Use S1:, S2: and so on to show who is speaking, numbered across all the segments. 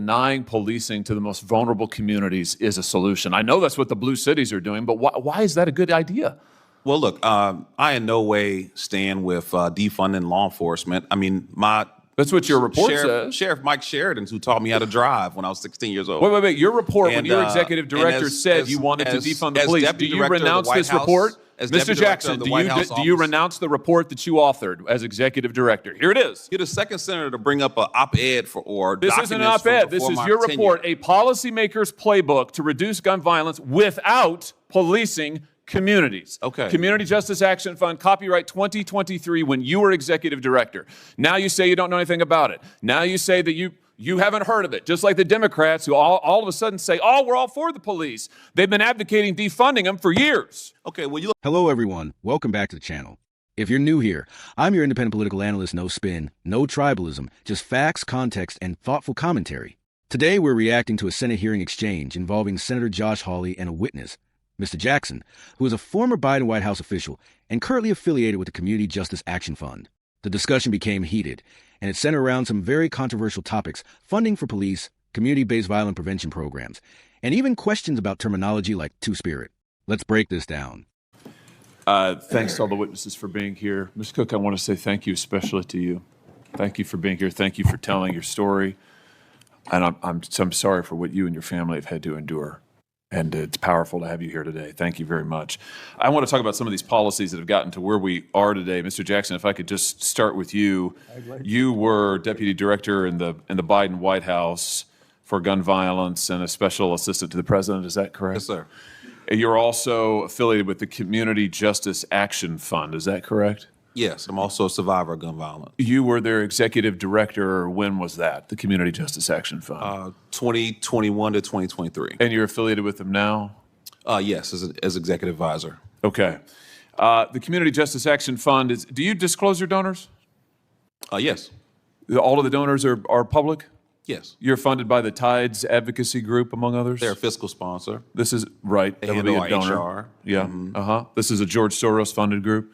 S1: Denying policing to the most vulnerable communities is a solution. I know that's what the blue cities are doing, but why is that a good idea?
S2: Well, look, I in no way stand with defunding law enforcement. I mean,
S1: That's what your report says.
S2: Sheriff Mike Sheridan, who taught me how to drive when I was 16 years old.
S1: Wait. Your report, when your executive director said you wanted to defund the police, do you renounce this report? Mr. Jackson, do you renounce the report that you authored as executive director? Here it is.
S2: You're the second senator to bring up an op-ed or
S1: this isn't an op-ed. This is your report, a policymaker's playbook to reduce gun violence without policing communities.
S2: Okay.
S1: Community Justice Action Fund, copyright 2023, when you were executive director. Now you say you don't know anything about it. Now you say that you haven't heard of it, just like the Democrats who all of a sudden say, oh, we're all for the police. They've been advocating defunding them for years.
S2: Okay, well,
S3: Hello, everyone. Welcome back to the channel. If you're new here, I'm your independent political analyst, no spin, no tribalism, just facts, context, and thoughtful commentary. Today, we're reacting to a Senate hearing exchange involving Senator Josh Hawley and a witness, Mr. Jackson, who is a former Biden White House official and currently affiliated with the Community Justice Action Fund. The discussion became heated, and it centered around some very controversial topics: funding for police, community-based violence prevention programs, and even questions about terminology like two-spirit. Let's break this down.
S1: Thanks to all the witnesses for being here. Ms. Cook, I want to say thank you especially to you. Thank you for being here. Thank you for telling your story. And I'm sorry for what you and your family have had to endure. And it's powerful to have you here today. Thank you very much. I want to talk about some of these policies that have gotten to where we are today. Mr. Jackson, if I could just start with you. You were deputy director in the Biden White House for gun violence and a special assistant to the president. Is that correct?
S2: Yes, sir.
S1: You're also affiliated with the Community Justice Action Fund. Is that correct?
S2: Yes, I'm also a survivor of gun violence.
S1: You were their executive director. When was that, the Community Justice Action Fund?
S2: 2021 to 2023.
S1: And you're affiliated with them now?
S2: Yes, as executive advisor.
S1: Okay. The Community Justice Action Fund do you disclose your donors?
S2: Yes.
S1: All of the donors are public?
S2: Yes.
S1: You're funded by the Tides Advocacy Group, among others?
S2: They're a fiscal sponsor.
S1: This is right.
S2: They
S1: That would be
S2: handle
S1: a donor.
S2: our HR.
S1: Yeah.
S2: Mm-hmm.
S1: This is a George Soros funded group.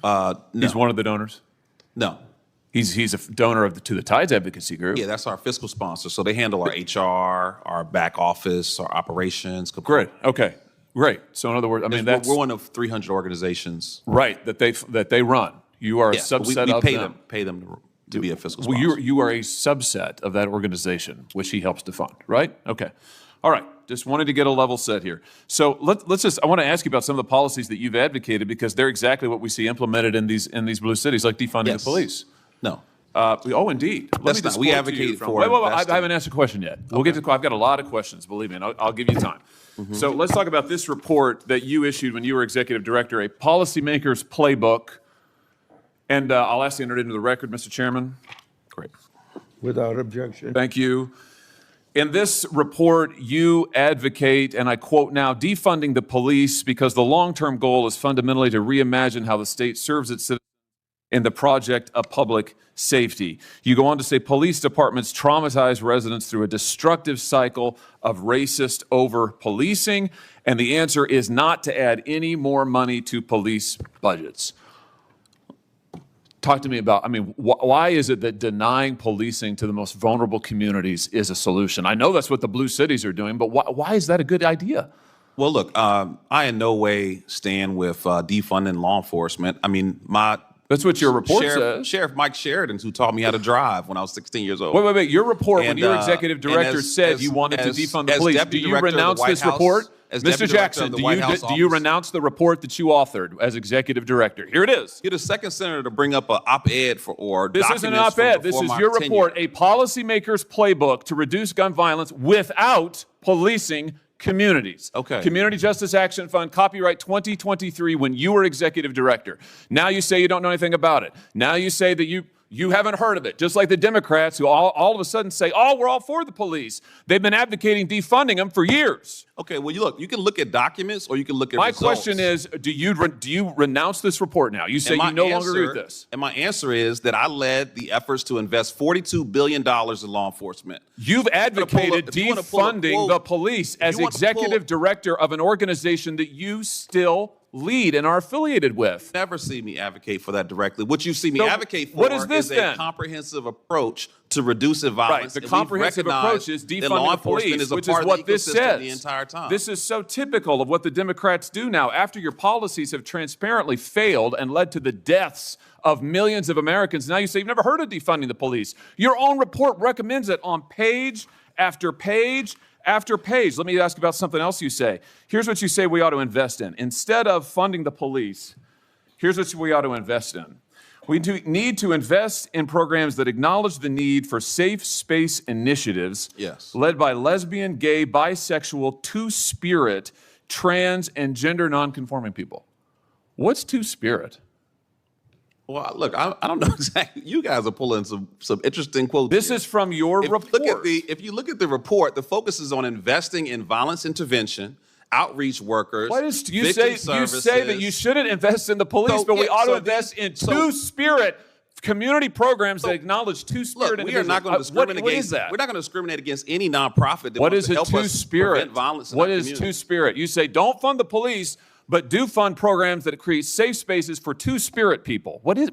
S2: No.
S1: He's one of the donors.
S2: No.
S1: He's a donor to the Tides Advocacy Group.
S2: Yeah, that's our fiscal sponsor. So they handle our HR, our back office, our operations.
S1: Great. Okay. Great. So in other words, I mean
S2: we're one of 300 organizations.
S1: Right, that they run. You are a subset
S2: we
S1: of
S2: pay
S1: them.
S2: pay them to be a fiscal
S1: Well,
S2: sponsor.
S1: you are a subset of that organization, which he helps to fund, right? Okay. All right. Just wanted to get a level set here. So I want to ask you about some of the policies that you've advocated, because they're exactly what we see implemented in these blue cities, like defunding the police.
S2: No.
S1: Oh, indeed.
S2: That's not. We advocate for.
S1: Wait, I haven't asked a question yet. We'll get to. I've got a lot of questions. Believe me, and I'll give you time. So let's talk about this report that you issued when you were executive director, a policymaker's playbook. And I'll ask you to enter it into the record, Mr. Chairman.
S2: Great.
S4: Without objection.
S1: Thank you. In this report, you advocate, and I quote now, defunding the police because the long-term goal is fundamentally to reimagine how the state serves its citizens in the project of public safety. You go on to say police departments traumatize residents through a destructive cycle of racist over-policing, and the answer is not to add any more money to police budgets. Talk to me about, why is it that denying policing to the most vulnerable communities is a solution? I know that's what the blue cities are doing, but why is that a good idea?
S2: Well, look, I in no way stand with defunding law enforcement. I mean,
S1: That's what your report says.
S2: Sheriff Mike Sheridan, who taught me how to drive when I was 16 years old.
S1: Wait. Your report, when your executive director said you wanted to defund the police, do you renounce this report? Mr. Jackson, do you renounce the report that you authored as executive director? Here it is.
S2: You're the second senator to bring up an op-ed
S1: This isn't an op-ed. This is your report, a policymaker's playbook to reduce gun violence without policing communities.
S2: Okay.
S1: Community Justice Action Fund, copyright 2023, when you were executive director. Now you say you don't know anything about it. Now you say that you haven't heard of it, just like the Democrats who all of a sudden say, oh, we're all for the police. They've been advocating defunding them for years.
S2: Okay, well, you can look at documents or you can look at results.
S1: My question is, do you renounce this report now? You say you no longer agree with this.
S2: And my answer is that I led the efforts to invest $42 billion in law enforcement.
S1: You've advocated defunding the police as executive director of an organization that you still lead and are affiliated with.
S2: Never see me advocate for that directly. What you see me
S1: So
S2: advocate for
S1: what is this
S2: a
S1: then?
S2: comprehensive approach to reducing
S1: Right.
S2: violence.
S1: The
S2: And we've
S1: comprehensive approach
S2: recognized
S1: is
S2: that
S1: defunding
S2: law
S1: the police,
S2: enforcement is a
S1: which
S2: part
S1: is
S2: of
S1: what
S2: the
S1: this
S2: ecosystem
S1: says.
S2: the entire time.
S1: This is so typical of what the Democrats do now. After your policies have transparently failed and led to the deaths of millions of Americans, now you say you've never heard of defunding the police. Your own report recommends it on page after page after page. Let me ask about something else you say. Here's what you say we ought to invest in. Instead of funding the police, here's what we ought to invest in. We need to invest in programs that acknowledge the need for safe space initiatives
S2: Yes.
S1: led by lesbian, gay, bisexual, two-spirit, trans, and gender nonconforming people. What's two-spirit?
S2: Well, look, I don't know exactly. You guys are pulling some interesting quotes.
S1: This
S2: here.
S1: is from your report.
S2: If you look at the report, the focus is on investing in violence intervention, outreach workers.
S1: What is you
S2: victim
S1: say?
S2: services.
S1: You say that you shouldn't invest in the police,
S2: So,
S1: but we
S2: yeah,
S1: ought to
S2: so
S1: invest
S2: these-
S1: in
S2: so-
S1: two-spirit community programs that acknowledge two-spirit
S2: Look, we are
S1: individuals.
S2: not going to discriminate
S1: What
S2: against.
S1: is that?
S2: We're not going to discriminate against any nonprofit that
S1: What
S2: wants
S1: is
S2: to
S1: a
S2: help us
S1: two-spirit?
S2: prevent violence. In
S1: What
S2: our
S1: is
S2: community.
S1: two-spirit? You say don't fund the police, but do fund programs that create safe spaces for two-spirit people. What is?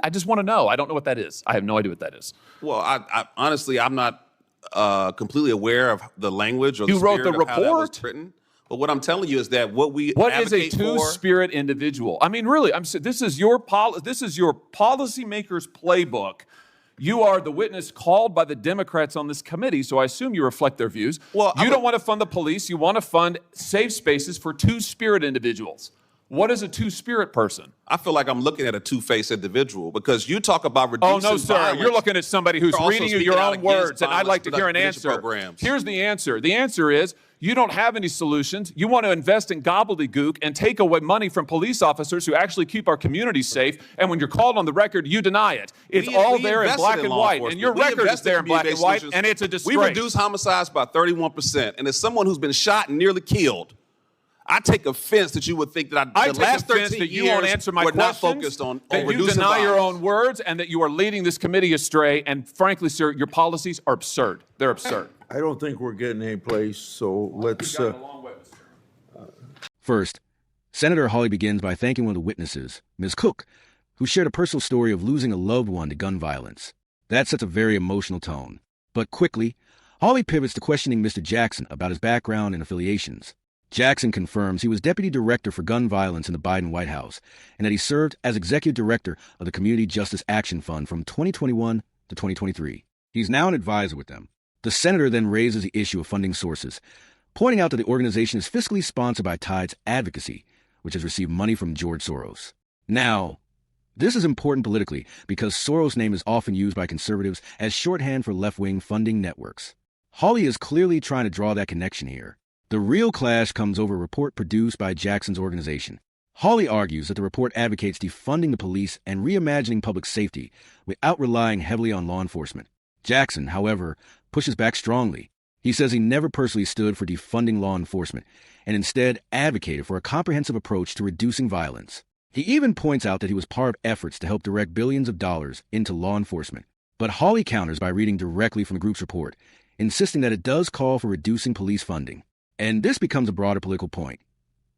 S1: I just want to know. I don't know what that is. I have no idea what that is.
S2: Well, I honestly, I'm not completely aware of the language or
S1: You
S2: the
S1: wrote
S2: spirit
S1: the
S2: of how that was
S1: report?
S2: written. But what I'm telling you is that what we
S1: What is a
S2: advocate for.
S1: two-spirit individual? I mean, really, this is your policymaker's playbook. You are the witness called by the Democrats on this committee, so I assume you reflect their views.
S2: Well,
S1: you don't want to fund the police. You want to fund safe spaces for two-spirit individuals. What is a two-spirit person?
S2: I feel like I'm looking at a two-faced individual because you talk about
S1: Oh,
S2: reducing
S1: no, sir.
S2: violence.
S1: You're looking at somebody who's
S2: You're also
S1: reading you
S2: speaking
S1: your
S2: out
S1: own
S2: against
S1: words, and I'd like to hear an
S2: violence
S1: answer.
S2: programs.
S1: Here's the answer. The answer is you don't have any solutions. You want to invest in gobbledygook and take away money from police officers who actually keep our communities safe, and when you're called on the record, you deny it. It's
S2: We
S1: all there in
S2: invested
S1: black
S2: in
S1: and
S2: law
S1: white, and your
S2: enforcement. We
S1: record is
S2: invested
S1: there in black and
S2: community-based
S1: white,
S2: solutions.
S1: and it's a disgrace.
S2: We reduced homicides by 31%, and as someone who's been shot and nearly killed, I take offense that you would think that
S1: I
S2: the
S1: take
S2: last
S1: offense
S2: 13
S1: that you
S2: years
S1: won't answer my
S2: were not
S1: questions,
S2: focused on
S1: that you
S2: reducing
S1: deny your
S2: violence.
S1: own words, and that you are leading this committee astray. And frankly, sir, your policies are absurd. They're absurd.
S4: I don't think we're getting any place, so let's,
S3: First, Senator Hawley begins by thanking one of the witnesses, Ms. Cook, who shared a personal story of losing a loved one to gun violence. That sets a very emotional tone. But quickly, Hawley pivots to questioning Mr. Jackson about his background and affiliations. Jackson confirms he was Deputy Director for Gun Violence in the Biden White House and that he served as Executive Director of the Community Justice Action Fund from 2021 to 2023. He's now an advisor with them. The senator then raises the issue of funding sources, pointing out that the organization is fiscally sponsored by Tides Advocacy, which has received money from George Soros. Now, this is important politically because Soros' name is often used by conservatives as shorthand for left-wing funding networks. Hawley is clearly trying to draw that connection here. The real clash comes over a report produced by Jackson's organization. Hawley argues that the report advocates defunding the police and reimagining public safety without relying heavily on law enforcement. Jackson, however, pushes back strongly. He says he never personally stood for defunding law enforcement and instead advocated for a comprehensive approach to reducing violence. He even points out that he was part of efforts to help direct billions of dollars into law enforcement. But Hawley counters by reading directly from the group's report, insisting that it does call for reducing police funding. And this becomes a broader political point.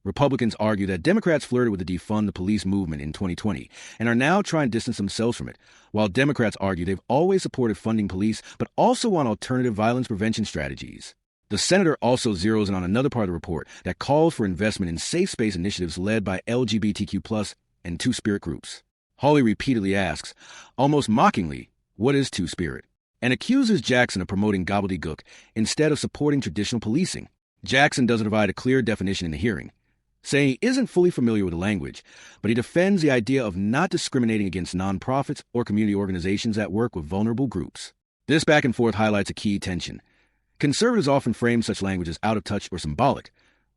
S3: Republicans argue that Democrats flirted with the defund the police movement in 2020 and are now trying to distance themselves from it, while Democrats argue they've always supported funding police but also want alternative violence prevention strategies. The senator also zeroes in on another part of the report that calls for investment in safe space initiatives led by LGBTQ+ and two-spirit groups. Hawley repeatedly asks, almost mockingly, what is two-spirit? And accuses Jackson of promoting gobbledygook instead of supporting traditional policing. Jackson doesn't provide a clear definition in the hearing, saying he isn't fully familiar with the language, but he defends the idea of not discriminating against nonprofits or community organizations that work with vulnerable groups. This back and forth highlights a key tension. Conservatives often frame such language as out of touch or symbolic,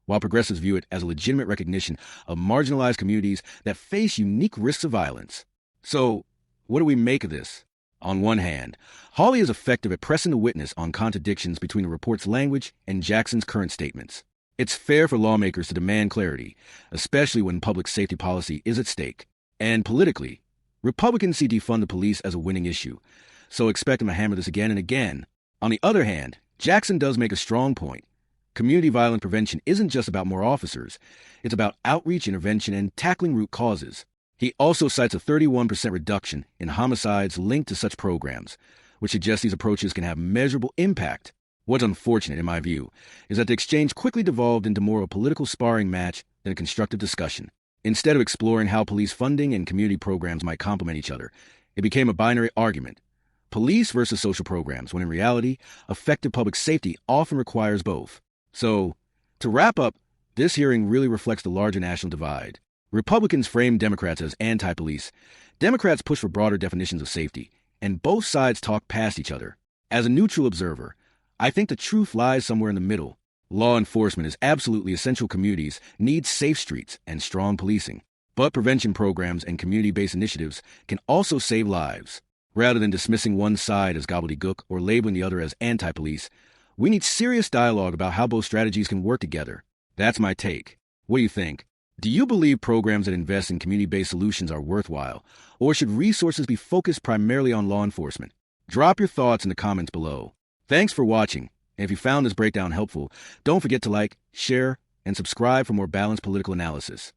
S3: while progressives view it as a legitimate recognition of marginalized communities that face unique risks of violence. So, what do we make of this? On one hand, Hawley is effective at pressing the witness on contradictions between the report's language and Jackson's current statements. It's fair for lawmakers to demand clarity, especially when public safety policy is at stake. And politically, Republicans see defund the police as a winning issue, so expect him to hammer this again and again. On the other hand, Jackson does make a strong point. Community violence prevention isn't just about more officers. It's about outreach, intervention, and tackling root causes. He also cites a 31% reduction in homicides linked to such programs, which suggests these approaches can have measurable impact. What's unfortunate, in my view, is that the exchange quickly devolved into more of a political sparring match than a constructive discussion. Instead of exploring how police funding and community programs might complement each other, it became a binary argument. Police versus social programs, when in reality, effective public safety often requires both. So, to wrap up, this hearing really reflects the larger national divide. Republicans frame Democrats as anti-police. Democrats push for broader definitions of safety, and both sides talk past each other. As a neutral observer, I think the truth lies somewhere in the middle. Law enforcement is absolutely essential. Communities need safe streets and strong policing. But prevention programs and community-based initiatives can also save lives. Rather than dismissing one side as gobbledygook or labeling the other as anti-police, we need serious dialogue about how both strategies can work together. That's my take. What do you think? Do you believe programs that invest in community-based solutions are worthwhile, or should resources be focused primarily on law enforcement? Drop your thoughts in the comments below. Thanks for watching, and if you found this breakdown helpful, don't forget to like, share, and subscribe for more balanced political analysis.